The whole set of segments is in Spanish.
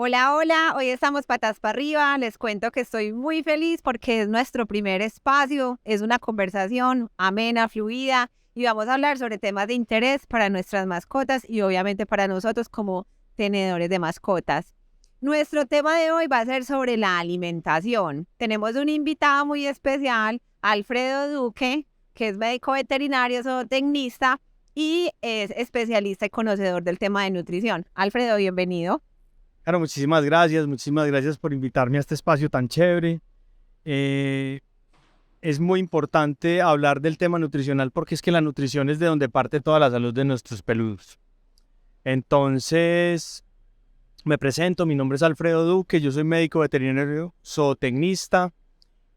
Hola, hola, hoy estamos patas para arriba. Les cuento que estoy muy feliz porque es nuestro primer espacio, es una conversación amena, fluida y vamos a hablar sobre temas de interés para nuestras mascotas y obviamente para nosotros como tenedores de mascotas. Nuestro tema de hoy va a ser sobre la alimentación. Tenemos un invitado muy especial, Alfredo Duque, que es médico veterinario, zootecnista y es especialista y conocedor del tema de nutrición. Alfredo, bienvenido. Claro, muchísimas gracias por invitarme a este espacio tan chévere. Eh, es muy importante hablar del tema nutricional porque es que la nutrición es de donde parte toda la salud de nuestros peludos. Entonces, me presento, mi nombre es Alfredo Duque, yo soy médico veterinario, zootecnista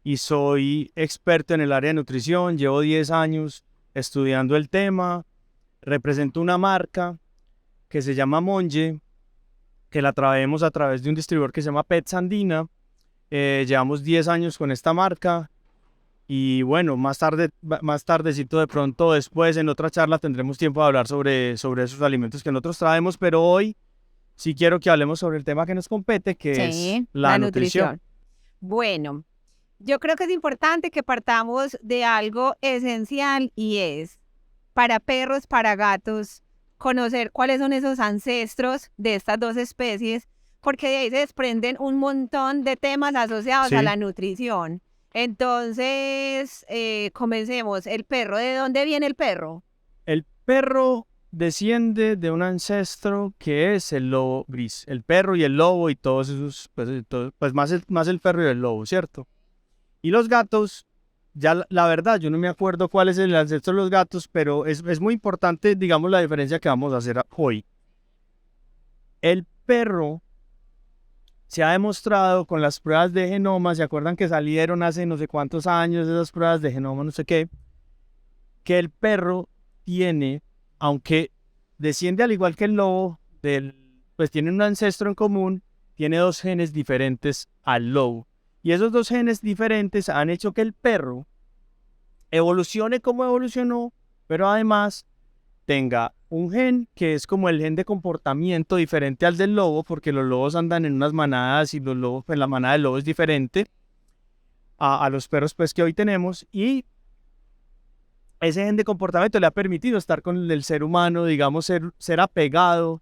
y soy experto en el área de nutrición. Llevo 10 años estudiando el tema, represento una marca que se llama Monje, que la traemos a través de un distribuidor que se llama Pets Andina. Llevamos 10 años con esta marca y bueno, más tardecito de pronto después en otra charla tendremos tiempo de hablar sobre esos alimentos que nosotros traemos, pero hoy sí quiero que hablemos sobre el tema que nos compete, que es Sí, la la nutrición. nutrición. Bueno, yo creo que es importante que partamos de algo esencial y es para perros, para gatos, conocer cuáles son esos ancestros de estas dos especies, porque de ahí se desprenden un montón de temas asociados a Sí, la nutrición. Entonces, comencemos. El perro, ¿de dónde viene el perro? el perro desciende de un ancestro que es el lobo gris, el perro y el lobo y todos esos, pues más el perro y el lobo, ¿cierto? Y los gatos, ya la verdad, yo no me acuerdo cuál es el ancestro de los gatos, pero es muy importante, digamos, la diferencia que vamos a hacer hoy. El perro se ha demostrado con las pruebas de genoma, ¿se acuerdan que salieron hace no sé cuántos años esas pruebas de genoma, no sé qué? Que el perro tiene, aunque desciende al igual que el lobo, pues tiene un ancestro en común, tiene dos genes diferentes al lobo. Y esos dos genes diferentes han hecho que el perro evolucione como evolucionó, pero además tenga un gen que es como el gen de comportamiento diferente al del lobo, porque los lobos andan en unas manadas y los lobos, pues la manada del lobo es diferente a los perros pues que hoy tenemos, y ese gen de comportamiento le ha permitido estar con el ser humano, digamos, ser apegado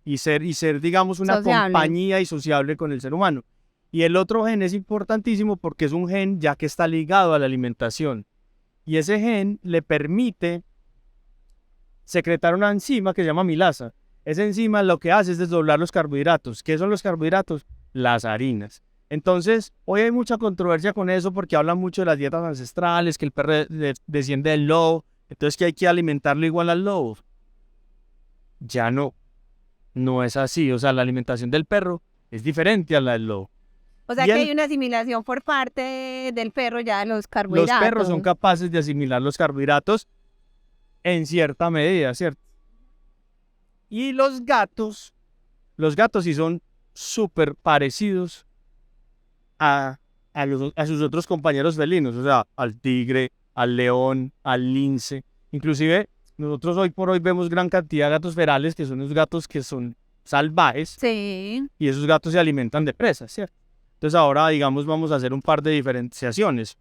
y ser, digamos, una Sociable. compañía y sociable con el ser humano. Y el otro gen es importantísimo porque es un gen ya que está ligado a la alimentación. Y ese gen le permite secretar una enzima que se llama milasa. Esa enzima lo que hace es desdoblar los carbohidratos. ¿Qué son los carbohidratos? Las harinas. Entonces, hoy hay mucha controversia con eso porque hablan mucho de las dietas ancestrales, que el perro desciende del lobo, entonces que hay que alimentarlo igual al lobo. Ya no, no es así. O sea, la alimentación del perro es diferente a la del lobo. O sea Y que hay una asimilación por parte del perro ya de los los perros son carbohidratos. capaces de asimilar los carbohidratos en cierta medida, ¿cierto? Y los gatos sí son súper parecidos a, a sus otros compañeros felinos, o sea, al tigre, al león, al lince. Inclusive, nosotros hoy por hoy vemos gran cantidad de gatos ferales, que son los gatos que son salvajes, Sí. y esos gatos se alimentan de presas, ¿cierto? Entonces ahora, digamos, vamos a hacer un par de diferenciaciones.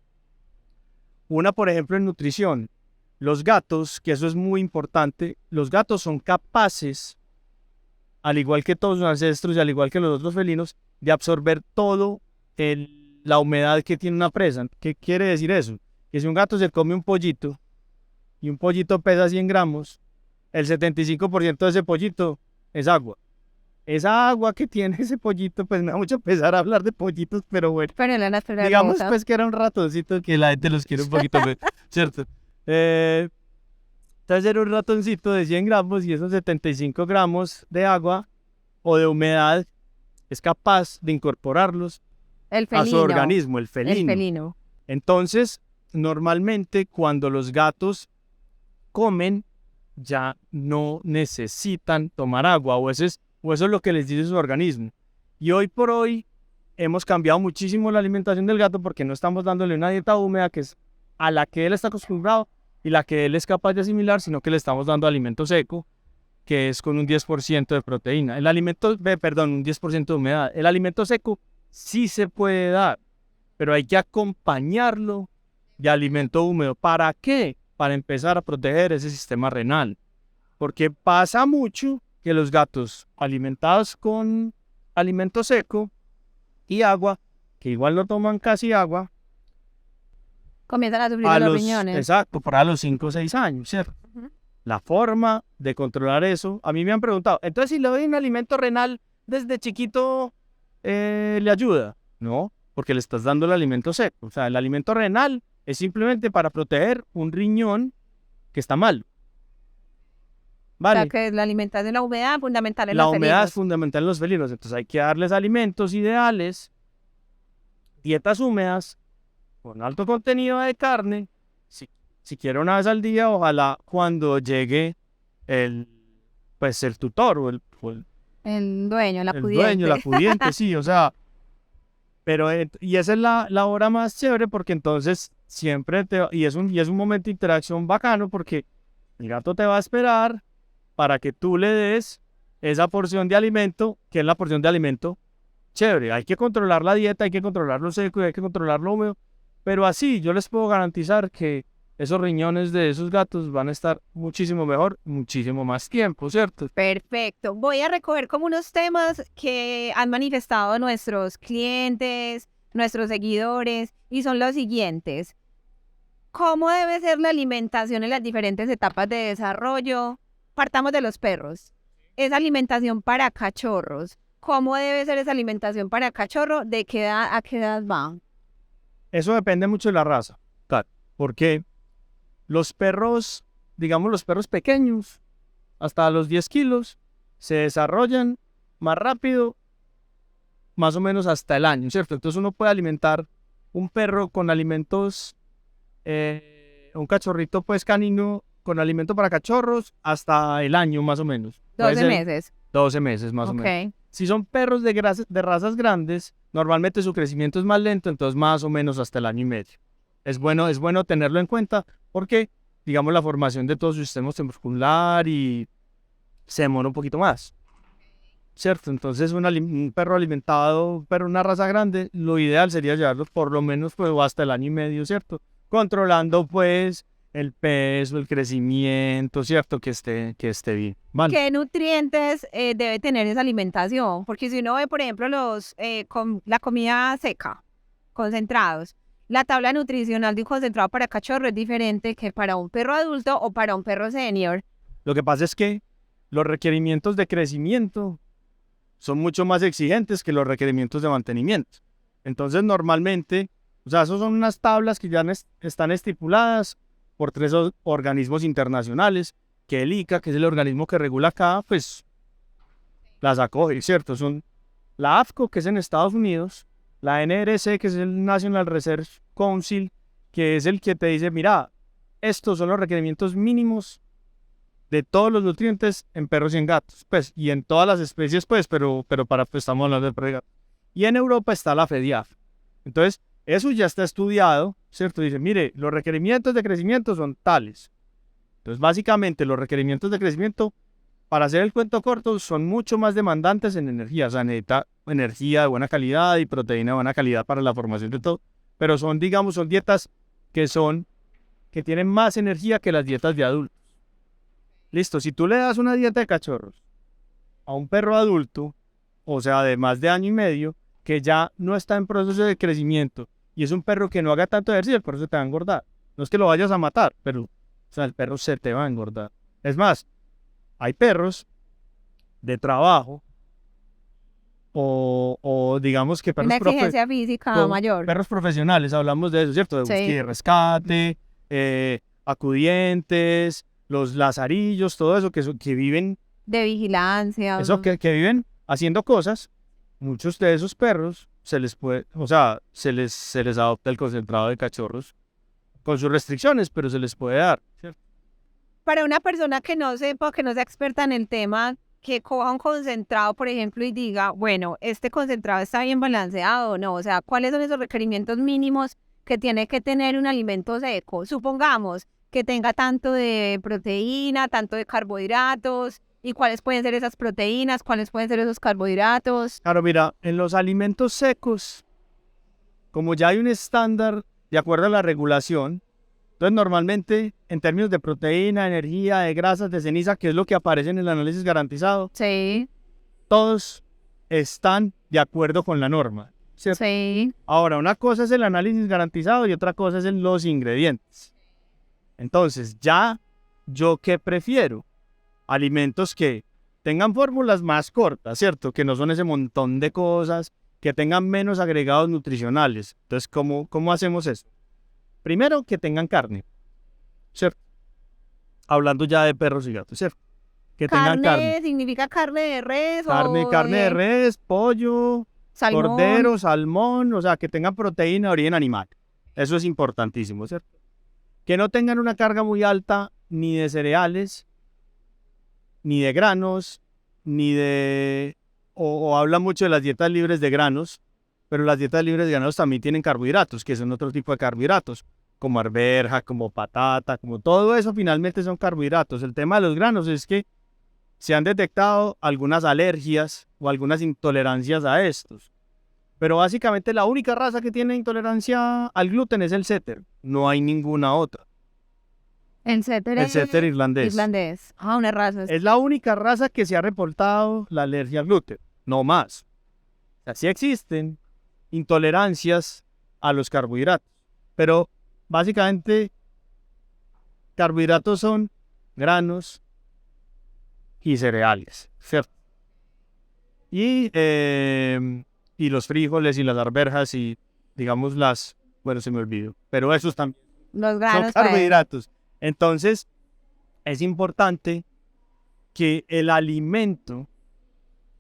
Una, por ejemplo, en nutrición. Los gatos, que eso es muy importante, los gatos son capaces, al igual que todos sus ancestros y al igual que los otros felinos, de absorber todo la humedad que tiene una presa. ¿Qué quiere decir eso? Que si un gato se come un pollito y un pollito pesa 100 gramos, el 75% de ese pollito es agua. Esa agua que tiene ese pollito, pues me da mucho pesar hablar de pollitos, pero bueno, Pero la naturaleza digamos hermosa. pues que era un ratoncito que la gente los quiere un poquito, ¿cierto? Eh, entonces era un ratoncito de 100 gramos y esos 75 gramos de agua o de humedad es capaz de incorporarlos El a su felino. organismo, el El felino. felino. Entonces, normalmente cuando los gatos comen, ya no necesitan tomar agua, o eso es lo que les dice su organismo. Y hoy por hoy hemos cambiado muchísimo la alimentación del gato porque no estamos dándole una dieta húmeda que es a la que él está acostumbrado y la que él es capaz de asimilar, sino que le estamos dando alimento seco, que es con un 10% de proteína. El alimento, perdón, un 10% de humedad. El alimento seco sí se puede dar, pero hay que acompañarlo de alimento húmedo. ¿Para qué? Para empezar a proteger ese sistema renal. Porque pasa mucho que los gatos alimentados con alimento seco y agua, que igual no toman casi agua, Comienzan a sufrir de los riñones. exacto, para los 5 o 6 años, ¿cierto? Ujú. La forma de controlar eso, a mí me han preguntado, entonces si le doy un alimento renal desde chiquito, ¿le ayuda? No, porque le estás dando el alimento seco. O sea, el alimento renal es simplemente para proteger un riñón que está mal. O ¿Vale? sea, que la alimentación, la humedad fundamental en La los humedad felinos. es fundamental en los felinos, entonces hay que darles alimentos ideales, dietas húmedas, con alto contenido de carne, si quiere una vez al día, ojalá cuando llegue el tutor o El dueño, la el pudiente. dueño, la pudiente, sí, o sea, pero, y esa es la hora más chévere porque entonces siempre y es un momento de interacción bacano porque el gato te va a esperar para que tú le des esa porción de alimento, que es la porción de alimento chévere. Hay que controlar la dieta, hay que controlar lo seco y hay que controlar lo húmedo, pero así yo les puedo garantizar que esos riñones de esos gatos van a estar muchísimo mejor, muchísimo más tiempo, ¿cierto? Perfecto. Voy a recoger como unos temas que han manifestado nuestros clientes, nuestros seguidores, y son los siguientes. ¿Cómo debe ser la alimentación en las diferentes etapas de desarrollo? Partamos de los perros. Esa alimentación para cachorros. ¿Cómo debe ser esa alimentación para cachorro? ¿De qué edad a qué edad va? Eso depende mucho de la raza, claro, porque los perros, digamos los perros pequeños, hasta los 10 kilos, se desarrollan más rápido, más o menos hasta el año, ¿cierto? Entonces uno puede alimentar un perro con alimentos, un cachorrito pues canino con alimento para cachorros hasta el año más o menos. Puede 12 ser meses. 12 meses más o menos. Ok. Si son perros de razas grandes, normalmente su crecimiento es más lento, entonces más o menos hasta el año y medio. Es bueno tenerlo en cuenta porque, digamos, la formación de todo su sistema muscular y se demora un poquito más, ¿cierto? Entonces un perro alimentado, pero una raza grande, lo ideal sería llevarlo por lo menos pues, hasta el año y medio, ¿cierto? Controlando pues el peso, el crecimiento, ¿cierto? Que esté bien. ¿Vale? ¿Qué nutrientes debe tener esa alimentación? Porque si uno ve, por ejemplo, la comida seca, concentrados, la tabla nutricional de un concentrado para cachorro es diferente que para un perro adulto o para un perro senior. Lo que pasa es que los requerimientos de crecimiento son mucho más exigentes que los requerimientos de mantenimiento. Entonces, normalmente, o sea, esos son unas tablas que ya están estipuladas por 3 organismos internacionales, que el ICA, que es el organismo que regula acá, pues las acoge, ¿cierto? Son la AFCO, que es en Estados Unidos, la NRC, que es el National Research Council, que es el que te dice, mira, estos son los requerimientos mínimos de todos los nutrientes en perros y en gatos, pues, y en todas las especies, pues, pero pues, estamos hablando de perros y gatos. Y en Europa está la FEDIAF. Entonces, eso ya está estudiado, ¿cierto? Dice, mire, los requerimientos de crecimiento son tales. Entonces, básicamente, los requerimientos de crecimiento, para hacer el cuento corto, son mucho más demandantes en energía. O sea, necesita energía de buena calidad y proteína de buena calidad para la formación de todo. Pero son, digamos, son dietas que tienen más energía que las dietas de adultos. Listo, si tú le das una dieta de cachorros a un perro adulto, o sea, de más de año y medio, que ya no está en proceso de crecimiento, y es un perro que no haga tanto ejercicio, el perro se te va a engordar. No es que lo vayas a matar, pero, o sea, el perro se te va a engordar. Es más, hay perros de trabajo, o digamos que perros Una exigencia física mayor. perros profesionales, hablamos de eso, ¿cierto? De búsqueda y rescate, acudientes, los lazarillos, todo eso que viven de vigilancia. Eso que viven haciendo cosas. Muchos de esos perros se les puede, o sea, se les adopta el concentrado de cachorros con sus restricciones, pero se les puede dar, ¿cierto? Para una persona que no sepa, que no sea experta en el tema, que coja un concentrado, por ejemplo, y diga, bueno, este concentrado está bien balanceado o no, o sea, ¿cuáles son esos requerimientos mínimos que tiene que tener un alimento seco? Supongamos que tenga tanto de proteína, tanto de carbohidratos, ¿Y cuáles pueden ser esas proteínas? ¿Cuáles pueden ser esos carbohidratos? Claro, mira, en los alimentos secos, como ya hay un estándar de acuerdo a la regulación, entonces normalmente en términos de proteína, energía, de grasas, de ceniza, que es lo que aparece en el análisis garantizado, Sí, todos están de acuerdo con la norma, ¿cierto? sí. Ahora, una cosa es el análisis garantizado y otra cosa es los ingredientes. Entonces, ya, ¿yo qué prefiero? Alimentos que tengan fórmulas más cortas, ¿cierto? Que no son ese montón de cosas, que tengan menos agregados nutricionales. Entonces, ¿cómo hacemos eso? Primero, que tengan carne, ¿cierto? Hablando ya de perros y gatos, ¿cierto? Que tengan carne. ¿Carne significa carne de res o Carne de res, pollo, salmón? cordero, salmón, o sea, que tengan proteína de origen animal. Eso es importantísimo, ¿cierto? Que no tengan una carga muy alta ni de cereales, ni de granos, ni de... O habla mucho de las dietas libres de granos, pero las dietas libres de granos también tienen carbohidratos, que son otro tipo de carbohidratos, como arveja, como patata, como todo eso finalmente son carbohidratos. El tema de los granos es que se han detectado algunas alergias o algunas intolerancias a estos. Pero básicamente la única raza que tiene intolerancia al gluten es el setter, no hay ninguna otra. El setter irlandés. Irlandés. Ah, una raza. Es la única raza que se ha reportado la alergia al gluten, no más. O sea, sí existen intolerancias a los carbohidratos, pero básicamente carbohidratos son granos y cereales, ¿cierto? Y los frijoles y las arvejas y digamos bueno, se me olvidó, pero esos también Los granos son carbohidratos. Entonces, es importante que el alimento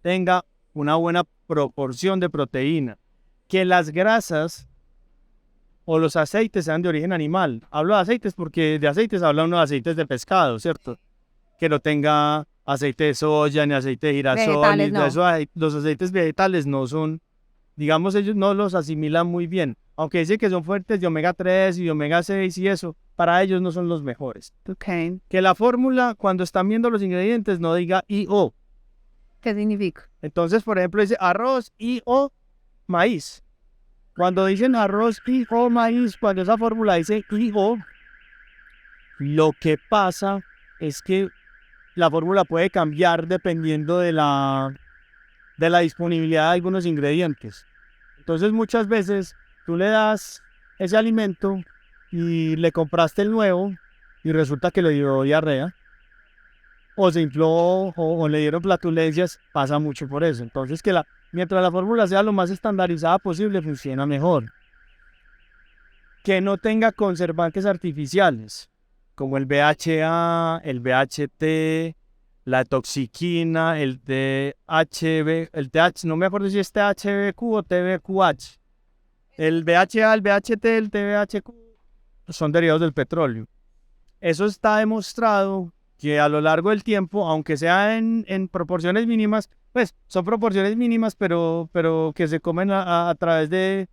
tenga una buena proporción de proteína, que las grasas o los aceites sean de origen animal. Hablo de aceites porque de aceites habla uno de aceites de pescado, ¿cierto? Que no tenga aceite de soya ni aceite de girasol. Vegetales, no. Los aceites vegetales no son, digamos, ellos no los asimilan muy bien. Aunque dicen que son fuertes de omega 3 y de omega 6 y eso, para ellos no son los mejores. Okay. Que la fórmula, cuando están viendo los ingredientes, no diga I o. ¿Qué significa? Entonces, por ejemplo, dice arroz y o maíz. Cuando dicen arroz y o maíz, cuando esa fórmula dice y o, lo que pasa es que la fórmula puede cambiar dependiendo de la disponibilidad de algunos ingredientes. Entonces, muchas veces tú le das ese alimento y le compraste el nuevo y resulta que le dio diarrea o se infló o le dieron flatulencias, pasa mucho por eso. Entonces, mientras la fórmula sea lo más estandarizada posible, funciona mejor. Que no tenga conservantes artificiales, como el BHA, el BHT, la toxiquina, el THB, no me acuerdo si es THBQ o TBQH. El BHA, el BHT, el TBHQ son derivados del petróleo. Eso está demostrado que a lo largo del tiempo, aunque sea en proporciones mínimas, pues son proporciones mínimas, pero que se comen a través de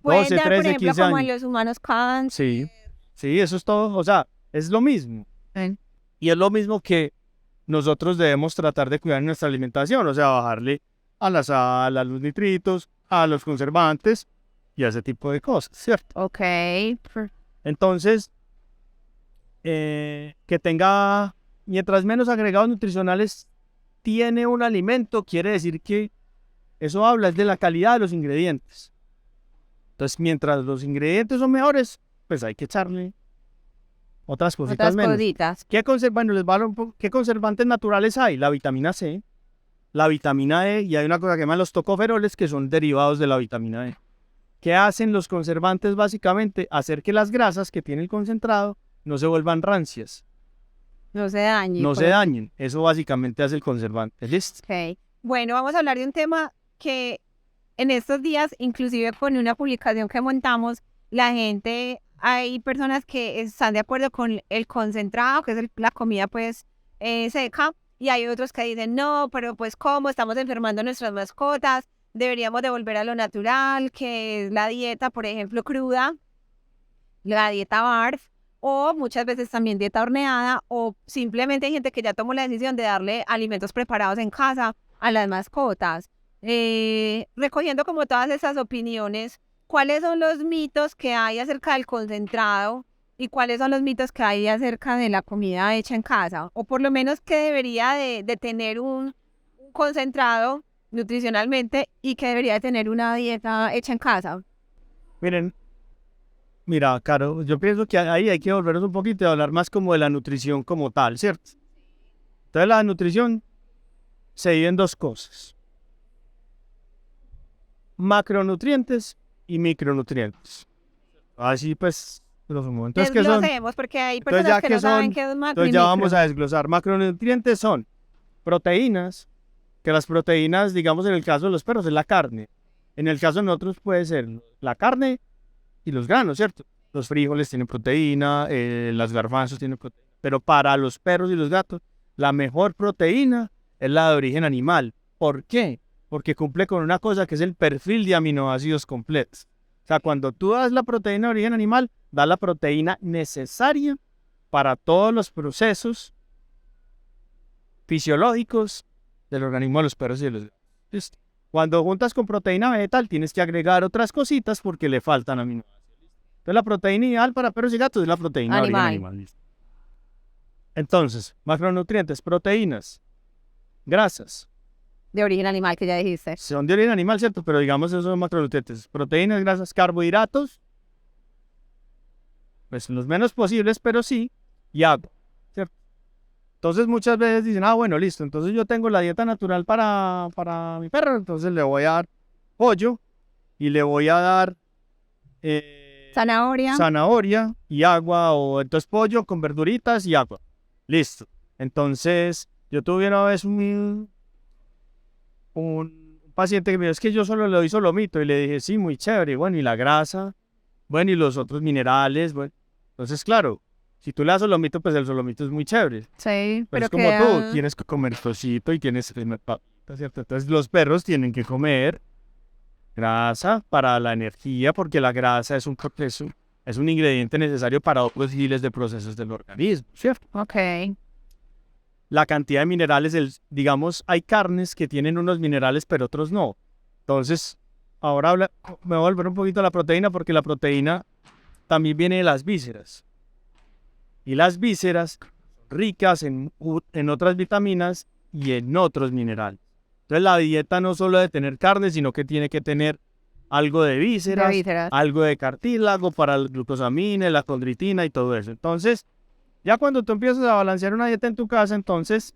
12, 13, por ejemplo, 15 como años. en los humanos cáncer. Sí, eso es todo, o sea, es lo mismo. Y es lo mismo que nosotros debemos tratar de cuidar nuestra alimentación, o sea, bajarle a la sal, a los nitritos, a los conservantes y a ese tipo de cosas, ¿cierto? Ok. Entonces, que tenga, mientras menos agregados nutricionales tiene un alimento, quiere decir que eso habla es de la calidad de los ingredientes. Entonces, mientras los ingredientes son mejores, pues hay que echarle otras cositas menos. Bueno, les voy a hablar un poco. ¿Qué conservantes naturales hay? La vitamina C, la vitamina E y hay una cosa que llaman los tocoferoles que son derivados de la vitamina E. ¿Qué hacen los conservantes básicamente? Hacer que las grasas que tiene el concentrado no se vuelvan rancias. No se dañen. No se dañen. Eso básicamente hace el conservante. ¿Listo? Ok. Bueno, vamos a hablar de un tema que en estos días, inclusive con una publicación que montamos, hay personas que están de acuerdo con el concentrado, que es la comida pues seca, y hay otros que dicen, no, pero pues ¿cómo? Estamos enfermando a nuestras mascotas, deberíamos de volver a lo natural, que es la dieta, por ejemplo, cruda, la dieta BARF, o muchas veces también dieta horneada, o simplemente hay gente que ya tomó la decisión de darle alimentos preparados en casa a las mascotas. Recogiendo como todas esas opiniones, ¿cuáles son los mitos que hay acerca del concentrado y cuáles son los mitos que hay acerca de la comida hecha en casa? O por lo menos qué debería de tener un concentrado nutricionalmente y qué debería de tener una dieta hecha en casa. Mira, Caro, yo pienso que ahí hay que volvernos un poquito y hablar más como de la nutrición como tal, ¿cierto? Entonces la nutrición se divide en dos cosas: macronutrientes y micronutrientes. Así pues, grosso modo. Entonces, ¿qué son? Desglosemos, porque hay personas que no saben qué es macro y Entonces ya micro. vamos a desglosar. Macronutrientes son proteínas, que las proteínas, digamos en el caso de los perros, es la carne. En el caso de nosotros puede ser la carne y los granos, ¿cierto? Los frijoles tienen proteína, las garbanzos tienen proteína. Pero para los perros y los gatos, la mejor proteína es la de origen animal. ¿Por qué? Porque cumple con una cosa que es el perfil de aminoácidos completos. O sea, cuando tú das la proteína de origen animal, da la proteína necesaria para todos los procesos fisiológicos del organismo de los perros y de los gatos. ¿Listo? Cuando juntas con proteína vegetal, tienes que agregar otras cositas porque le faltan aminoácidos. Entonces, la proteína ideal para perros y gatos es la proteína de origen animal. ¿Listo? Entonces, macronutrientes, proteínas, grasas. De origen animal, que ya dijiste. Son de origen animal, ¿cierto? Pero digamos esos son macronutrientes. Proteínas, grasas, carbohidratos, pues los menos posibles, pero sí, y agua, ¿cierto? Entonces muchas veces dicen, bueno, listo, entonces yo tengo la dieta natural para mi perro, entonces le voy a dar pollo y le voy a dar zanahoria y agua, o entonces pollo con verduritas y agua. Listo. Entonces, yo tuve una vez un paciente que me dijo, es que yo solo le doy solomito, y le dije, sí, muy chévere, bueno, y la grasa, bueno, y los otros minerales, bueno. Entonces, claro, si tú le das solomito, pues el solomito es muy chévere. Sí, pero es como tú, tienes que comer trocito y tienes que comer papita, ¿cierto? Entonces los perros tienen que comer grasa para la energía, porque la grasa es un proceso, es un ingrediente necesario para otros miles de procesos del organismo, ¿cierto? Ok. La cantidad de minerales, digamos, hay carnes que tienen unos minerales, pero otros no. Entonces, ahora me voy a volver un poquito a la proteína, porque la proteína también viene de las vísceras. Y las vísceras ricas en otras vitaminas y en otros minerales. Entonces la dieta no solo debe tener carne, sino que tiene que tener algo de vísceras, algo de cartílago para el glucosamina, la condritina y todo eso. Entonces, ya cuando tú empiezas a balancear una dieta en tu casa, entonces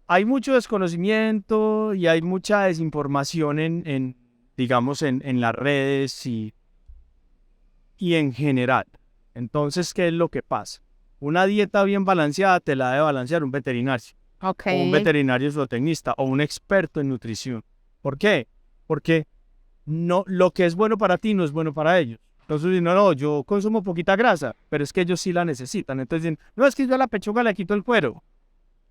hay mucho desconocimiento y hay mucha desinformación digamos, en las redes y en general. Entonces, ¿qué es lo que pasa? Una dieta bien balanceada te la debe balancear un veterinario. Okay. O un veterinario zootecnista o un experto en nutrición. ¿Por qué? Porque no, lo que es bueno para ti no es bueno para ellos. Entonces, no, yo consumo poquita grasa, pero es que ellos sí la necesitan. Entonces dicen, no, es que yo a la pechuga le quito el cuero.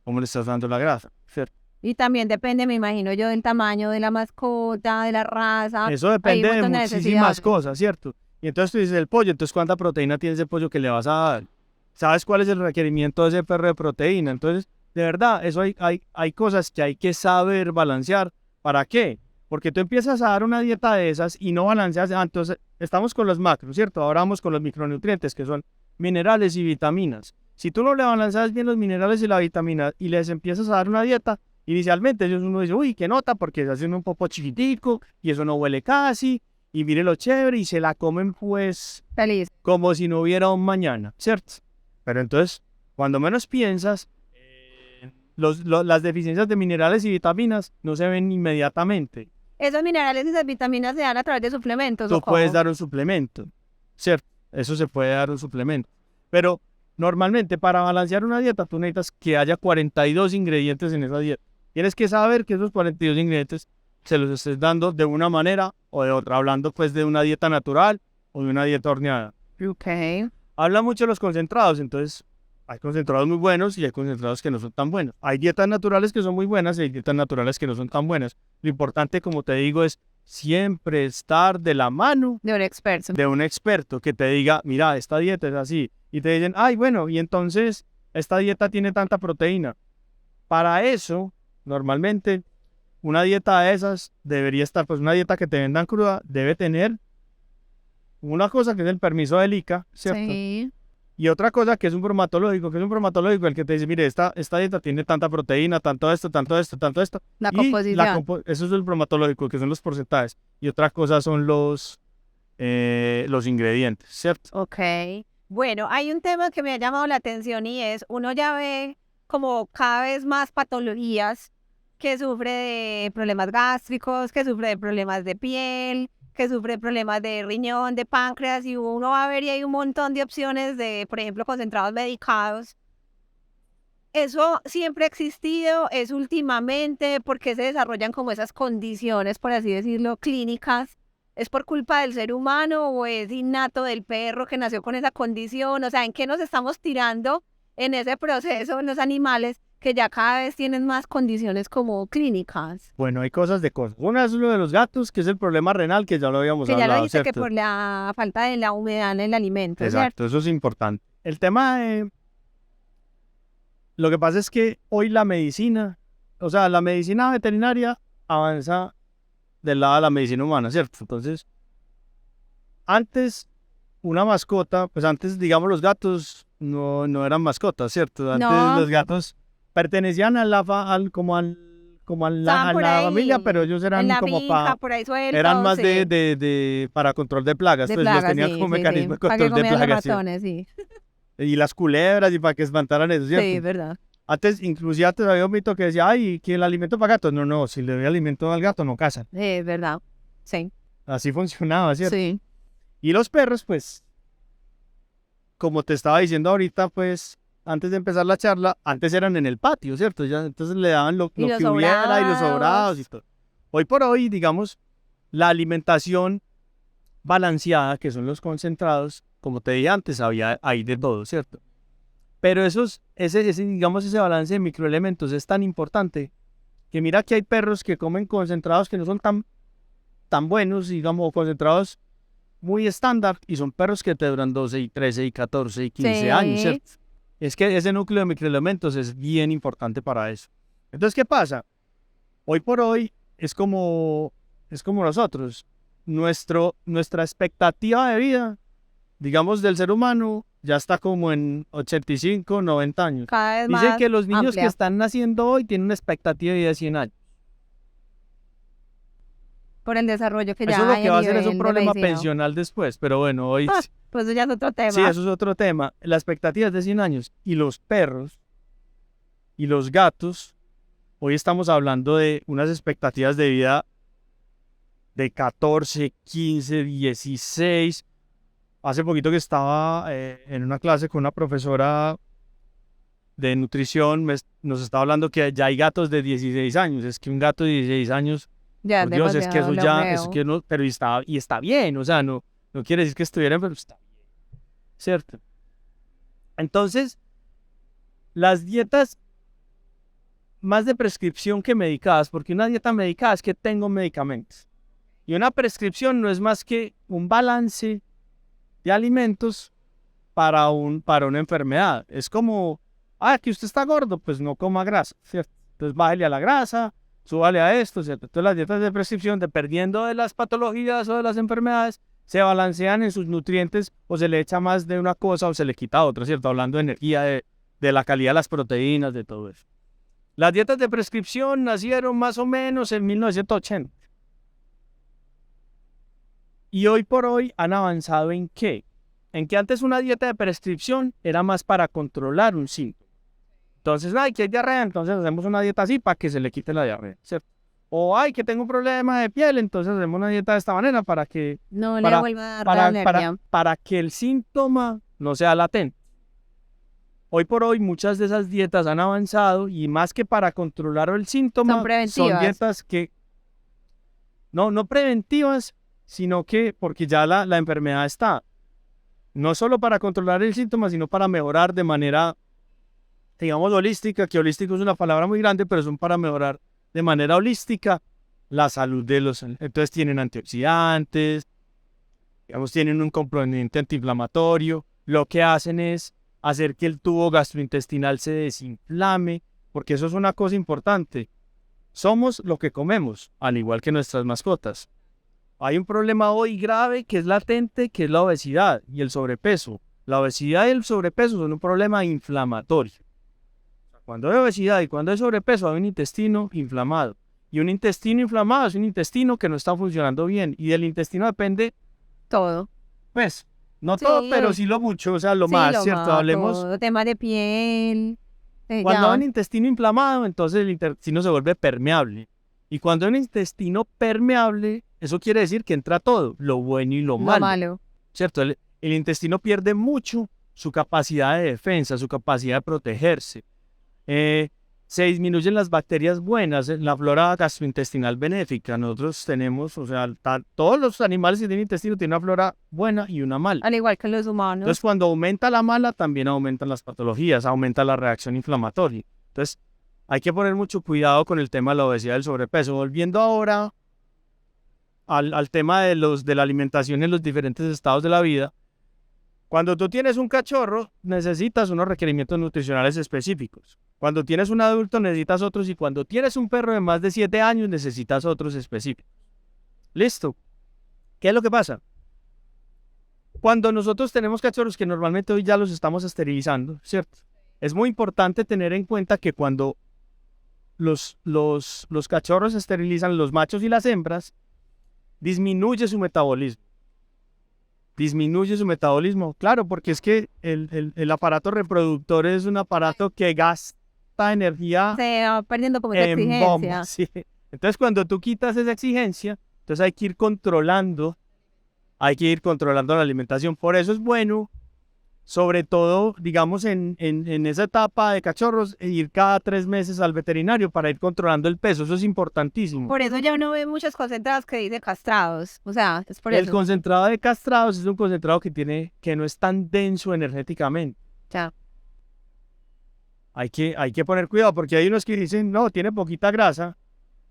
¿Cómo le estás dando la grasa? ¿Cierto? Y también depende, me imagino yo, del tamaño de la mascota, de la raza. Eso depende de muchísimas cosas, ¿cierto? Y entonces tú dices el pollo, entonces ¿cuánta proteína tiene ese pollo que le vas a dar? ¿Sabes cuál es el requerimiento de ese perro de proteína? Entonces, de verdad, eso hay cosas que hay que saber balancear. ¿Para qué? Porque tú empiezas a dar una dieta de esas y no balanceas. Entonces, estamos con los macros, ¿cierto? Ahora vamos con los micronutrientes, que son minerales y vitaminas. Si tú no le balanceas bien los minerales y la vitamina y les empiezas a dar una dieta, inicialmente uno dice, uy, qué nota, porque se hacen un poco chiquitico y eso no huele casi, y mire lo chévere, y se la comen pues feliz, como si no hubiera un mañana, ¿cierto? Pero entonces, cuando menos piensas, las deficiencias de minerales y vitaminas no se ven inmediatamente. ¿Esos minerales y esas vitaminas se dan a través de suplementos? Tú puedes dar un suplemento, ¿cierto? Eso se puede dar un suplemento. Pero normalmente para balancear una dieta tú necesitas que haya 42 ingredientes en esa dieta. Tienes que saber que esos 42 ingredientes se los estés dando de una manera o de otra, hablando pues de una dieta natural o de una dieta horneada. Ok. Habla mucho de los concentrados, entonces hay concentrados muy buenos y hay concentrados que no son tan buenos. Hay dietas naturales que son muy buenas y hay dietas naturales que no son tan buenas. Lo importante, como te digo, es siempre estar de la mano De un experto. de un experto que te diga, mira, esta dieta es así. Y te dicen, ay, bueno, y entonces esta dieta tiene tanta proteína. Para eso, normalmente, una dieta de esas debería estar, pues una dieta que te vendan cruda debe tener una cosa que es el permiso del ICA, ¿cierto? Sí. Y otra cosa que es un bromatológico, el que te dice, mire, esta dieta tiene tanta proteína, tanto esto, tanto esto, tanto esto. La Y composición. eso es el bromatológico, que son los porcentajes. Y otra cosa son los ingredientes, ¿cierto? Ok. Bueno, hay un tema que me ha llamado la atención y es, uno ya ve como cada vez más patologías que sufre de problemas gástricos, que sufre de problemas de piel, que sufre de problemas de riñón, de páncreas, y uno va a ver y hay un montón de opciones de, por ejemplo, concentrados medicados. Eso siempre ha existido, es últimamente, porque se desarrollan como esas condiciones, por así decirlo, clínicas. ¿Es por culpa del ser humano o es innato del perro que nació con esa condición? O sea, ¿en qué nos estamos tirando en ese proceso en los animales que ya cada vez tienen más condiciones como clínicas? Bueno, hay cosas de cosas. Una es lo de los gatos, que es el problema renal, que ya lo habíamos Que ya lo hablado, dijiste que ¿cierto? por la falta de la humedad en el alimento, ¿cierto? Exacto, eso es importante. El tema de... Lo que pasa es que hoy la medicina veterinaria avanza del lado de la medicina humana, ¿cierto? Entonces, antes una mascota, pues antes, digamos, los gatos no eran mascotas, ¿cierto? Antes No. los gatos pertenecían a Estaban por la ahí, familia, pero ellos en eran la como finca, por ahí sueltos, eran más sí. para control de plagas, De pues los plagas, tenían sí, como sí, mecanismo sí. de Para que control de comieran los plagas, ¿cierto? ratones, sí. Y las culebras y para que espantaran eso, ¿cierto? Sí, es verdad. Antes, inclusive antes había un mito que decía, ay, que el alimento para gatos. No, si le doy alimento al gato no cazan. Es verdad. Sí. Así funcionaba, ¿cierto? Sí. Y los perros, pues, como te estaba diciendo ahorita, pues, antes de empezar la charla, antes eran en el patio, ¿cierto? Ya, entonces le daban lo Y los que hubiera y los sobrados y sobrados. todo. Hoy por hoy, digamos, la alimentación balanceada, que son los concentrados, como te dije antes, hay de todo, ¿cierto? Pero digamos, ese balance de microelementos es tan importante que mira que hay perros que comen concentrados que no son tan buenos, digamos, concentrados muy estándar, y son perros que te duran 12 y 13 y 14 y 15 años, Sí. ¿cierto? Es que ese núcleo de microelementos es bien importante para eso. Entonces, ¿qué pasa? Hoy por hoy es como nosotros. Nuestra expectativa de vida, digamos, del ser humano, ya está como en 85, 90 años. Cada vez Dicen más que los niños que amplia. están naciendo hoy tienen una expectativa de vida de 100 años. Por el desarrollo que Eso ya lo hay que a va a hacer es nivel un de problema medicina. pensional después, pero bueno, hoy Pues eso ya es otro tema. sí, eso es otro tema. La expectativa es de 100 años. Y los perros y los gatos, hoy estamos hablando de unas expectativas de vida de 14, 15, 16. Hace poquito que estaba en una clase con una profesora de nutrición, nos estaba hablando que ya hay gatos de 16 años. Es que un gato de 16 años, Ya es por Dios, es que demasiado, eso lo ya, es creo. que no, pero está bien, o sea, no quiere decir que estuviera, pero está bien, ¿cierto? Entonces, las dietas más de prescripción que medicadas, porque una dieta medicada es que tengo medicamentos. Y una prescripción no es más que un balance de alimentos para una enfermedad. Es como, que usted está gordo, pues no coma grasa, ¿cierto? Entonces bájale a la grasa, súbale a esto, ¿cierto? Entonces las dietas de prescripción, dependiendo de las patologías o de las enfermedades, se balancean en sus nutrientes o se le echa más de una cosa o se le quita otra, ¿cierto? Hablando de energía, de la calidad de las proteínas, de todo eso. Las dietas de prescripción nacieron más o menos en 1980. Y hoy por hoy han avanzado ¿en qué? En que antes una dieta de prescripción era más para controlar un síntoma. Entonces, que hay diarrea, entonces hacemos una dieta así para que se le quite la diarrea, ¿cierto? O que tengo un problema de piel, entonces hacemos una dieta de esta manera para que No le vuelva a dar la alergia. para que el síntoma no sea latente. Hoy por hoy muchas de esas dietas han avanzado y más que para controlar el síntoma, Son preventivas. son dietas que no preventivas, sino que porque ya la enfermedad está. No solo para controlar el síntoma, sino para mejorar de manera, digamos, holística, que holístico es una palabra muy grande, pero son para mejorar de manera holística la salud de los... Entonces tienen antioxidantes, digamos, tienen un componente antiinflamatorio. Lo que hacen es hacer que el tubo gastrointestinal se desinflame, porque eso es una cosa importante. Somos lo que comemos, al igual que nuestras mascotas. Hay un problema hoy grave que es latente, que es la obesidad y el sobrepeso. La obesidad y el sobrepeso son un problema inflamatorio. Cuando hay obesidad y cuando hay sobrepeso hay un intestino inflamado. Y un intestino inflamado es un intestino que no está funcionando bien. Y del intestino depende, Todo. pues, no Sí. todo, pero sí lo mucho, o sea, lo Sí, más, lo ¿cierto? más, Hablemos, todo, temas de piel. cuando Ya. hay un intestino inflamado, entonces el intestino se vuelve permeable. Y cuando hay un intestino permeable, eso quiere decir que entra todo, lo bueno y lo Lo malo, malo. ¿cierto? El intestino pierde mucho su capacidad de defensa, su capacidad de protegerse. Se disminuyen las bacterias buenas, la flora gastrointestinal benéfica. Nosotros tenemos, o sea, todos los animales que tienen intestino tienen una flora buena y una mala. Al igual que los humanos. Entonces, cuando aumenta la mala, también aumentan las patologías, aumenta la reacción inflamatoria. Entonces, hay que poner mucho cuidado con el tema de la obesidad y el sobrepeso. Volviendo ahora al tema de la alimentación en los diferentes estados de la vida. Cuando tú tienes un cachorro, necesitas unos requerimientos nutricionales específicos. Cuando tienes un adulto, necesitas otros. Y cuando tienes un perro de más de 7 años, necesitas otros específicos. ¿Listo? ¿Qué es lo que pasa? Cuando nosotros tenemos cachorros, que normalmente hoy ya los estamos esterilizando, ¿cierto? Es muy importante tener en cuenta que cuando los cachorros se esterilizan, los machos y las hembras, disminuye su metabolismo. Disminuye su metabolismo, claro, porque es que el aparato reproductor es un aparato que gasta energía Se va perdiendo como esa en exigencia. bomba, sí. Entonces, cuando tú quitas esa exigencia, entonces hay que ir controlando la alimentación. Por eso es bueno, sobre todo, digamos, en esa etapa de cachorros, ir cada 3 meses al veterinario para ir controlando el peso. Eso es importantísimo. Por eso ya uno ve muchos concentrados que dice castrados. O sea, es por El eso. concentrado de castrados es un concentrado que no es tan denso energéticamente. Ya. Hay que poner cuidado porque hay unos que dicen, no, tiene poquita grasa,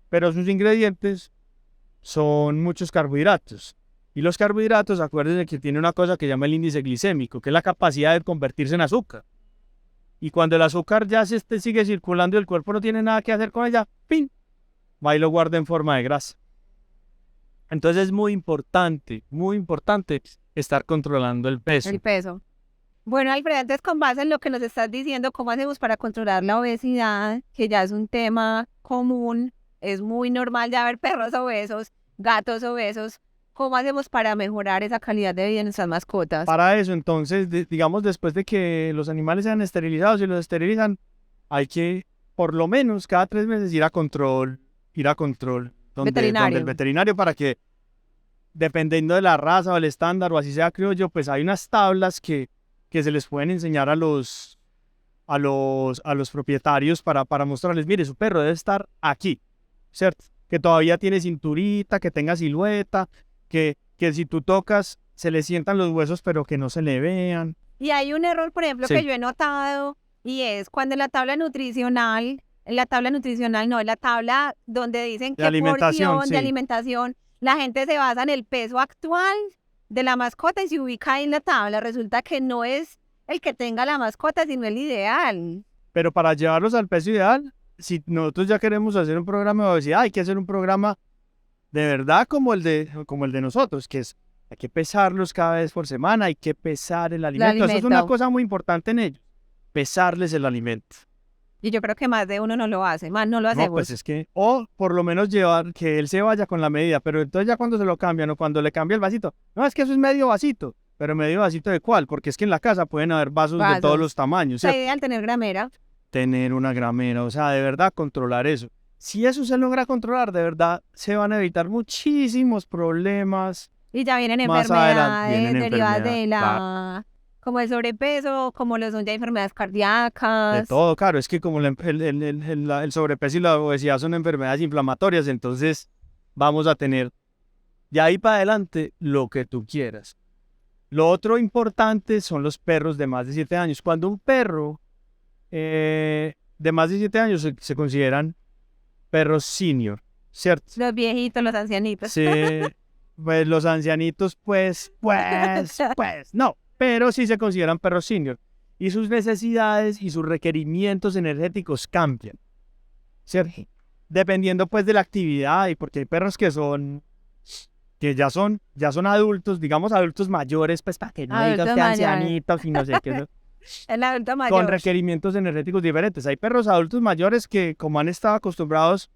pero sus ingredientes son muchos carbohidratos. Y los carbohidratos, acuérdense que tiene una cosa que llama el índice glicémico, que es la capacidad de convertirse en azúcar. Y cuando el azúcar ya sigue circulando y el cuerpo no tiene nada que hacer con ella, ¡pin!, va y lo guarda en forma de grasa. Entonces es muy importante estar controlando el peso. El peso. Bueno, Alfredo, entonces con base en lo que nos estás diciendo, ¿cómo hacemos para controlar la obesidad? Que ya es un tema común, es muy normal ya ver perros obesos, gatos obesos. ¿Cómo hacemos para mejorar esa calidad de vida de nuestras mascotas? Para eso, entonces, digamos, después de que los animales sean esterilizados y los esterilizan, hay que, por lo menos, cada 3 meses ir a control donde el veterinario, para que, dependiendo de la raza o el estándar o así sea criollo, pues hay unas tablas que se les pueden enseñar a los propietarios para mostrarles, mire, su perro debe estar aquí, ¿cierto? Que todavía tiene cinturita, que tenga silueta, que si tú tocas se le sientan los huesos pero que no se le vean. Y hay un error, por ejemplo, Sí. que yo he notado, y es cuando en la tabla nutricional no, en la tabla donde dicen qué porción de alimentación, la gente se basa en el peso actual de la mascota y se ubica ahí en la tabla. Resulta que no es el que tenga la mascota, sino el ideal. Pero para llevarlos al peso ideal, si nosotros ya queremos hacer un programa de obesidad, hay que hacer un programa de verdad como el de nosotros, que es, hay que pesarlos cada vez por semana, hay que pesar el alimento. Eso es una cosa muy importante en ellos, pesarles el alimento. Y yo creo que más de uno no lo hace, más no lo hacemos. No, pues es que, o por lo menos llevar, que él se vaya con la medida, pero entonces ya cuando se lo cambian o cuando le cambia el vasito, no, es que eso es medio vasito, pero medio vasito ¿de cuál? Porque es que en la casa pueden haber vasos de todos los tamaños, ¿cierto? Es ideal tener gramera. Tener una gramera, o sea, de verdad controlar eso. Si eso se logra controlar, de verdad se van a evitar muchísimos problemas. Y ya vienen Más adelante enfermedades vienen derivadas de enfermedades, como el sobrepeso, como lo son ya enfermedades cardíacas. De todo, claro, es que como el sobrepeso y la obesidad son enfermedades inflamatorias, entonces vamos a tener de ahí para adelante lo que tú quieras. Lo otro importante son los perros de más de 7 años. Cuando un perro de más de 7 años se consideran perros senior. ¿cierto? Los viejitos, los ancianitos. Sí, pues los ancianitos, no, pero sí se consideran perros senior. Y sus necesidades y sus requerimientos energéticos cambian, ¿cierto? Dependiendo pues de la actividad y porque hay perros que ya son adultos, digamos adultos mayores, pues para que no diga Adultos usted mayores. ancianitos y no sé qué, El adulto con mayor. requerimientos energéticos diferentes. Hay perros adultos mayores que como han estado acostumbrados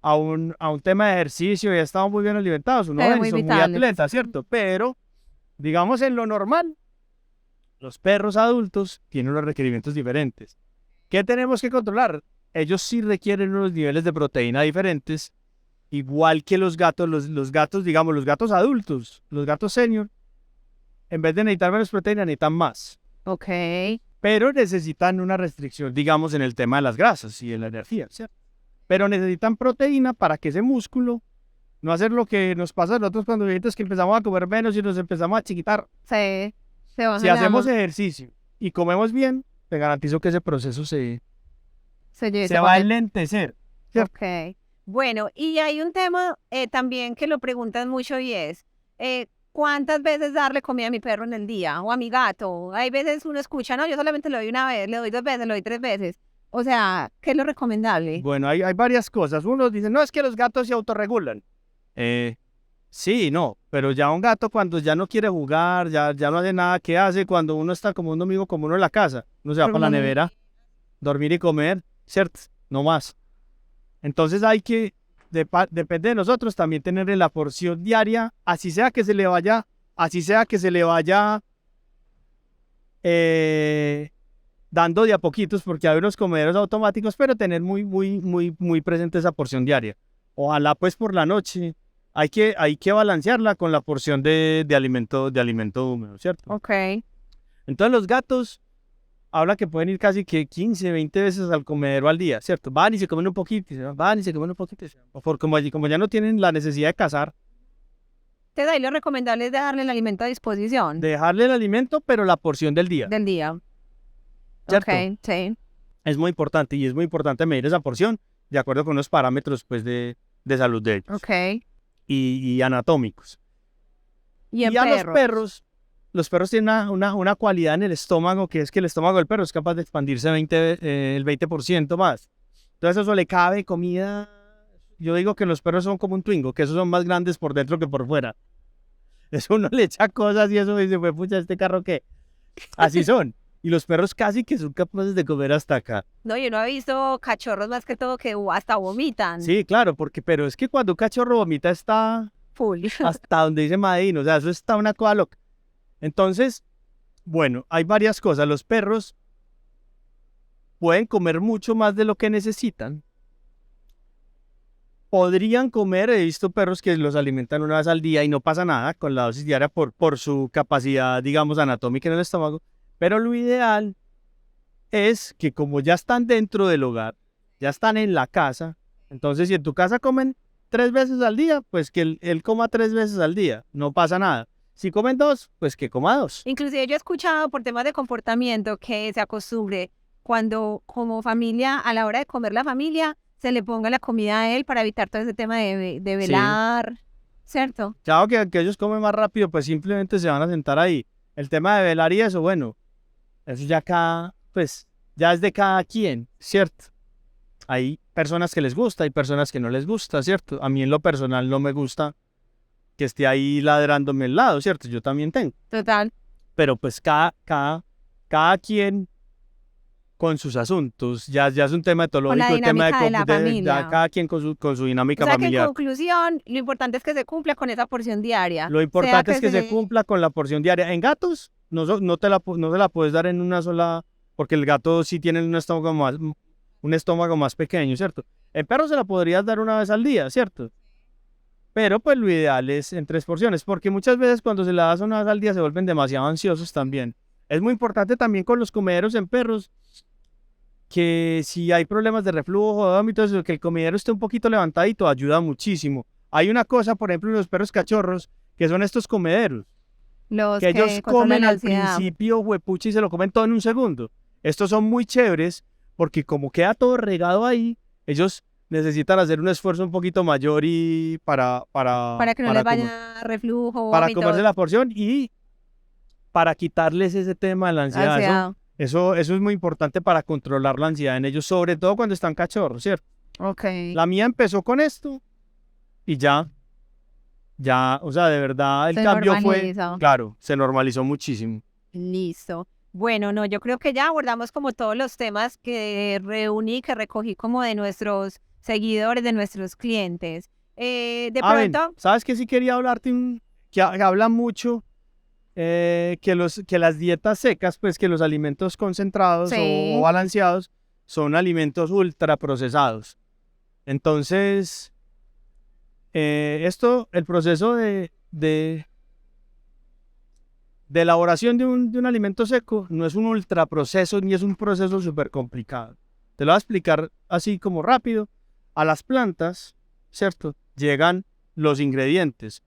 a un tema de ejercicio y han estado muy bien alimentados, uno Se ven ve y muy son muy vitales. atletas, ¿cierto? Pero, digamos en lo normal, los perros adultos tienen unos requerimientos diferentes. ¿Qué tenemos que controlar? Ellos sí requieren unos niveles de proteína diferentes, igual que los gatos, los gatos, digamos, los gatos adultos, los gatos senior, en vez de necesitar menos proteína, necesitan más. Ok. Pero necesitan una restricción, digamos, en el tema de las grasas y de la energía, ¿cierto? Pero necesitan proteína para que ese músculo, no hacer lo que nos pasa a nosotros cuando viejitos que empezamos a comer menos y nos empezamos a chiquitar. Se baja Si la hacemos ma- ejercicio y comemos bien, te garantizo que ese proceso se se va a baja. enlentecer, ¿cierto? Ok. Bueno, y hay un tema también que lo preguntan mucho y es, ¿cuántas veces darle comida a mi perro en el día o a mi gato? Hay veces uno escucha, no, yo solamente le doy una vez, le doy 2 veces, le doy 3 veces. O sea, ¿qué es lo recomendable? Bueno, hay varias cosas. Unos dicen, no, es que los gatos se autorregulan. Sí, no, pero ya un gato cuando ya no quiere jugar, ya no hace nada, ¿qué hace cuando uno está como un domingo como uno en la casa? Uno se va Por para la lo menos. nevera, dormir y comer, ¿cierto? No más. Entonces hay que, depende de nosotros, también tener la porción diaria, así sea que se le vaya, dando de a poquitos, porque hay unos comederos automáticos, pero tener muy presente esa porción diaria. Ojalá pues por la noche, hay que balancearla con la porción de alimento húmedo, ¿cierto? Ok. Entonces los gatos, habla que pueden ir casi que 15, 20 veces al comedero al día, ¿cierto? Van y se comen un poquito, y se van, van y se comen un poquito, y se van. Como ya no tienen la necesidad de cazar, Entonces ahí lo recomendable es darle el alimento a disposición dejarle el alimento, pero la porción del día, del día. ¿cierto? Ok, sí. Es muy importante y es muy importante medir esa porción de acuerdo con unos parámetros pues de salud de ellos Ok. y anatómicos. Y en Y a perros. los perros tienen una cualidad en el estómago que es que el estómago del perro es capaz de expandirse el 20% más. Entonces eso le cabe comida. Yo digo que los perros son como un Twingo, que esos son más grandes por dentro que por fuera. Eso uno le echa cosas y eso dice, pues pucha, ¿este carro qué? Así son. Y los perros casi que son capaces de comer hasta acá. No, yo no he visto cachorros más que todo que hasta vomitan. Sí, claro, pero es que cuando un cachorro vomita está Full. hasta donde dice Madín, o sea, eso está una cosa loca. Entonces, bueno, hay varias cosas. Los perros pueden comer mucho más de lo que necesitan. Podrían comer, he visto perros que los alimentan una vez al día y no pasa nada con la dosis diaria por su capacidad, digamos, anatómica en el estómago. Pero lo ideal es que como ya están dentro del hogar, ya están en la casa, entonces si en tu casa comen 3 veces al día, pues que él coma 3 veces al día, no pasa nada. Si comen 2, pues que coma 2. Inclusive yo he escuchado por temas de comportamiento que se acostumbre cuando como familia, a la hora de comer la familia, se le ponga la comida a él para evitar todo ese tema de velar, ¿cierto? Claro que ellos comen más rápido, pues simplemente se van a sentar ahí. El tema de velar y eso, bueno, eso ya es de cada quien, ¿cierto? Hay personas que les gusta, hay personas que no les gusta, ¿cierto? A mí en lo personal no me gusta que esté ahí ladrándome al lado, ¿cierto? Yo también tengo. Total. Pero pues cada quien con sus asuntos, ya es un tema etológico, el tema dinámica de la familia. ya cada quien con su dinámica O sea que en familiar. conclusión, lo importante es que se cumpla con esa porción diaria. Lo importante es que se cumpla con la porción se gatos, no te la puedes dar en una sola, porque el gato sí tiene un estómago más pequeño, ¿cierto? En perro se la podrías dar una vez al día, ¿cierto? Pero pues lo ideal es en 3 porciones, porque muchas veces cuando se la das una vez al día se vuelven demasiado ansiosos también. Es muy importante también con los comederos en perros, que si hay problemas de reflujo, de vómitos, que el comedero esté un poquito levantadito, ayuda muchísimo. Hay una cosa, por ejemplo, en los perros cachorros, que son estos comederos, que ellos comen al principio, huepucha, y se lo comen todo en un segundo. Estos son muy chéveres, porque como queda todo regado ahí, ellos necesitan hacer un esfuerzo un poquito mayor y Para que no les comer- vaya reflujo, para vómitos, comerse la porción y para quitarles ese tema de la ansiedad. ansiedad. Eso es muy importante para controlar la ansiedad en ellos, sobre todo cuando están cachorros, ¿cierto? Ok. La mía empezó con esto y ya, o sea, de verdad el Se cambio fue, normaliza. claro, se normalizó muchísimo. Listo. Bueno, no, yo creo que ya abordamos como todos los temas que reuní, que recogí como de nuestros seguidores, de nuestros clientes. De Ven, pronto, ¿sabes qué sí quería hablarte? Que hablan mucho que las dietas secas, pues que los alimentos concentrados Sí. o balanceados son alimentos ultraprocesados. Entonces, el proceso de elaboración de un alimento seco no es un ultraproceso ni es un proceso súper complicado. Te lo voy a explicar así como rápido. A las plantas, ¿cierto? Llegan los ingredientes.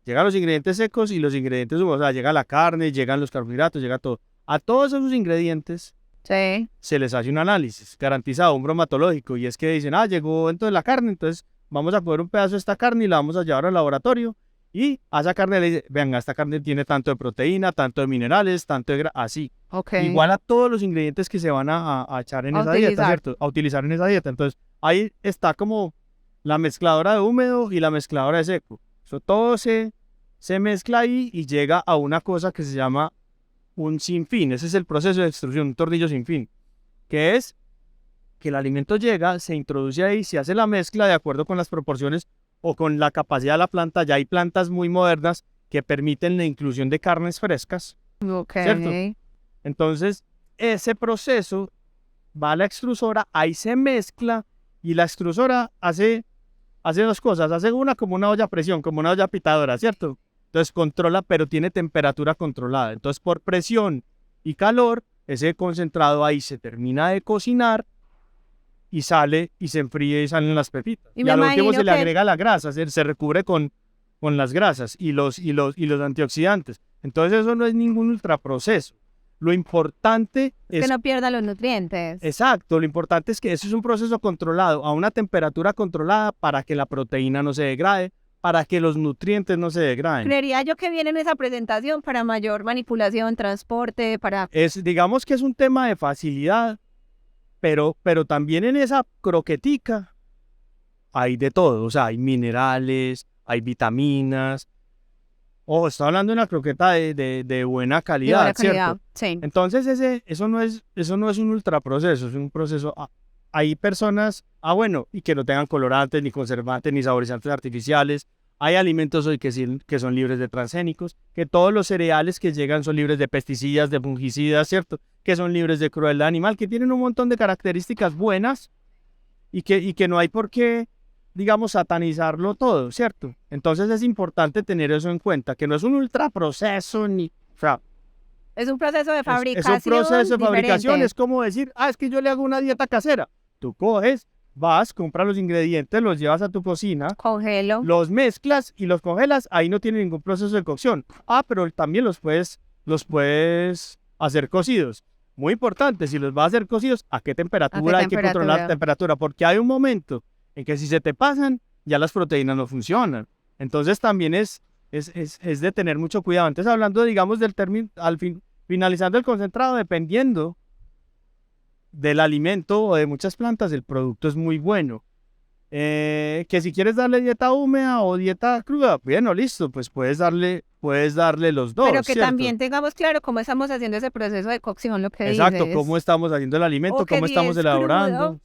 Llegan los ingredientes secos y los ingredientes húmedos. O sea, llega la carne, llegan los carbohidratos, llega todo. A todos esos ingredientes sí. se les hace un análisis garantizado, un bromatológico. Y es que dicen, llegó entonces la carne, entonces vamos a coger un pedazo de esta carne y la vamos a llevar al laboratorio. Y a esa carne le dice, venga, esta carne tiene tanto de proteína, tanto de minerales, tanto de así. Ok. Igual a todos los ingredientes que se van a echar en A esa dieta, utilizar. ¿cierto? A utilizar en esa dieta. Entonces, ahí está como la mezcladora de húmedo y la mezcladora de seco. Eso todo se mezcla ahí y llega a una cosa que se llama un sinfín. Ese es el proceso de extrusión, un tornillo sin fin. Que es que el alimento llega, se introduce ahí, se hace la mezcla de acuerdo con las proporciones o con la capacidad de la planta. Ya hay plantas muy modernas que permiten la inclusión de carnes frescas. Ok. ¿Cierto? Entonces, ese proceso va a la extrusora, ahí se mezcla y la extrusora hace dos cosas. Hace una como una olla a presión, como una olla pitadora, ¿cierto? Entonces controla, pero tiene temperatura controlada. Entonces, por presión y calor, ese concentrado ahí se termina de cocinar y sale y se enfríe y salen las pepitas. Y Y me a lo último imagino se le que- agrega la grasa, se recubre con las grasas y los antioxidantes. Entonces eso no es ningún ultraproceso. Lo importante Que es, no pierda los nutrientes. exacto, lo importante es que eso es un proceso controlado a una temperatura controlada para que la proteína no se degrade, para que los nutrientes no se degraden. Creería yo que viene en esa presentación para mayor manipulación, transporte, para... Digamos que es un tema de facilidad, pero también en esa croquetica hay de todo, o sea, hay minerales, hay vitaminas. Estoy hablando de una croqueta de buena calidad, buena calidad, ¿cierto? sí. Entonces eso no es un ultraproceso, es un proceso. Hay personas, bueno, y que no tengan colorantes, ni conservantes, ni saborizantes artificiales. Hay alimentos hoy que son libres de transgénicos, que todos los cereales que llegan son libres de pesticidas, de fungicidas, ¿cierto? Que son libres de crueldad animal, que tienen un montón de características buenas y que no hay por qué, digamos, satanizarlo todo, ¿cierto? Entonces es importante tener eso en cuenta, que no es un ultraproceso ni... O sea, Es un proceso de es fabricación un proceso de fabricación, diferente. es como decir, es que yo le hago una dieta casera. Tú coges, vas, compras los ingredientes, los llevas a tu cocina, Congelo. los mezclas y los congelas, ahí no tiene ningún proceso de cocción. Pero también los puedes hacer cocidos. Muy importante, si los vas a hacer cocidos, ¿a qué temperatura? Hay que controlar la temperatura, porque hay un momento en que si se te pasan, ya las proteínas no funcionan. Entonces también es de tener mucho cuidado. Entonces hablando, digamos, del término, finalizando el concentrado, dependiendo del alimento o de muchas plantas, el producto es muy bueno. Que si quieres darle dieta húmeda o dieta cruda, bueno, listo, pues puedes darle los dos. Pero que ¿cierto? también tengamos claro cómo estamos haciendo ese proceso de cocción, lo que Exacto, dices. cómo estamos haciendo el alimento, O que cómo si estamos es elaborando. crudo,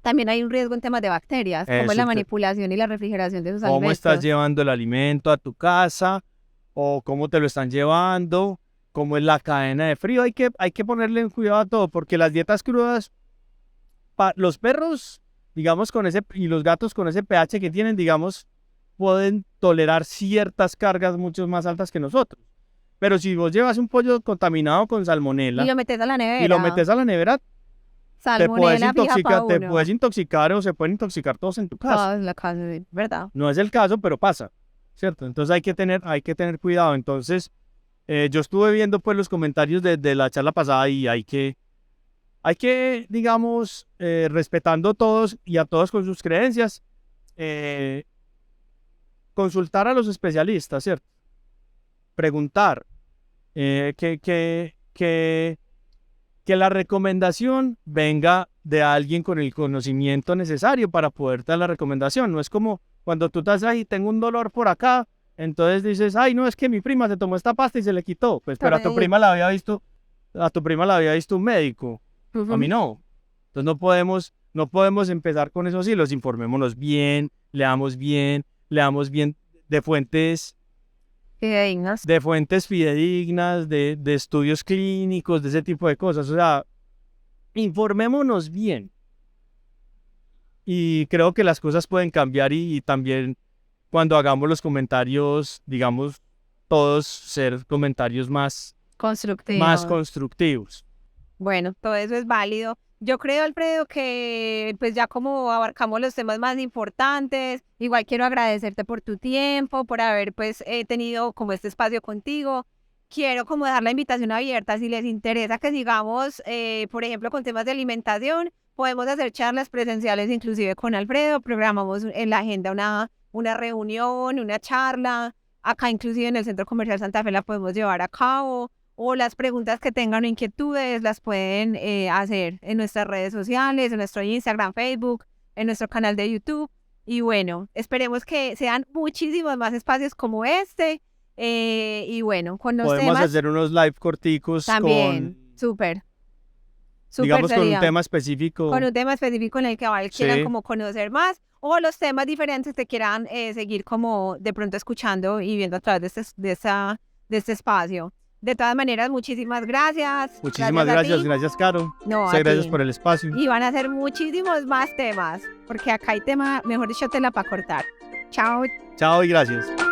también hay un riesgo en temas de bacterias, como es la manipulación y la refrigeración de esos alimentos. ¿Cómo estás llevando el alimento a tu casa? ¿O cómo te lo están llevando? ¿Cómo es la cadena de frío? Hay que ponerle cuidado a todo, porque las dietas crudas, los perros, digamos, y los gatos con ese pH que tienen, digamos, pueden tolerar ciertas cargas mucho más altas que nosotros. Pero si vos llevas un pollo contaminado con salmonela y lo metes a la nevera, salmonela te puedes intoxicar o se pueden intoxicar todos en tu casa. Todos en la casa, ¿verdad? No es el caso, pero pasa, ¿cierto? Entonces hay que tener cuidado. Entonces, yo estuve viendo pues los comentarios de la charla pasada y hay que hay que, digamos, respetando a todos y a todos con sus creencias, consultar a los especialistas, ¿cierto? Preguntar, que la recomendación venga de alguien con el conocimiento necesario para poder dar la recomendación. No es como cuando tú estás ahí, tengo un dolor por acá, entonces dices, ay, no, es que mi prima se tomó esta pasta y se le quitó. Pues, pero a tu prima la había visto un médico. A mí no. Entonces no podemos empezar con esos hilos. Informémonos bien, leamos bien de fuentes fidedignas, de estudios clínicos, de ese tipo de cosas. O sea, informémonos bien. Y creo que las cosas pueden cambiar y también cuando hagamos los comentarios, digamos, todos ser comentarios más constructivos. Bueno, todo eso es válido. Yo creo, Alfredo, que pues ya como abarcamos los temas más importantes, igual quiero agradecerte por tu tiempo, por haber pues tenido como este espacio contigo. Quiero como dar la invitación abierta, si les interesa que sigamos, por ejemplo, con temas de alimentación, podemos hacer charlas presenciales inclusive con Alfredo, programamos en la agenda una reunión, una charla, acá inclusive en el Centro Comercial Santa Fe la podemos llevar a cabo, o las preguntas que tengan o inquietudes las pueden hacer en nuestras redes sociales, en nuestro Instagram, Facebook, en nuestro canal de YouTube. Y bueno, esperemos que sean muchísimos más espacios como este. Y bueno, con los podemos temas hacer unos live corticos también, súper digamos con un sería. tema específico. Con un tema específico en el que quieran como conocer más, o los temas diferentes que quieran seguir como de pronto escuchando y viendo a través de este espacio. De todas maneras, muchísimas gracias. Muchísimas gracias, Caro. No, muchas gracias por el espacio. Y van a ser muchísimos más temas, porque acá hay tema, mejor dicho, tela para cortar. Chao. Chao y gracias.